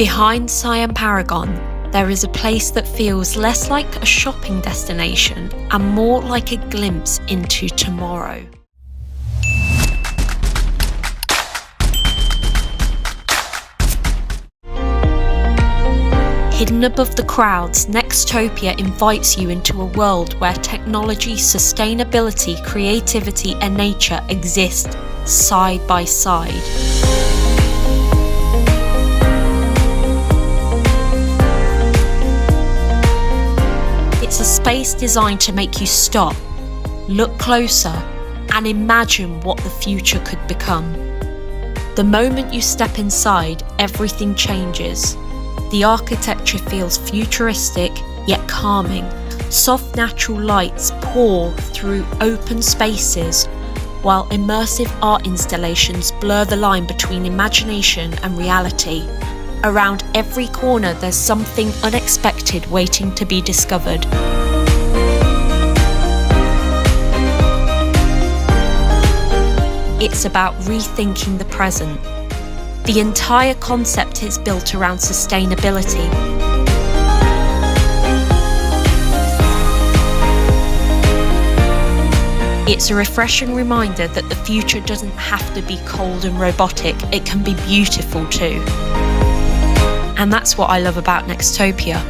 Behind Siam Paragon, there is a place that feels less like a shopping destination and more like a glimpse into tomorrow. Hidden above the crowds, Nextopia invites you into a world where technology, sustainability, creativity, and nature exist side by side. It's a space designed to make you stop, look closer, and imagine what the future could become. The moment you step inside, everything changes. The architecture feels futuristic, yet calming. Soft natural lights pour through open spaces, while immersive art installations blur the line between imagination and reality. Around every corner, there's something unexpected waiting to be discovered. It's about rethinking the present. The entire concept is built around sustainability. It's a refreshing reminder that the future doesn't have to be cold and robotic, it can be beautiful too. And that's what I love about Nextopia.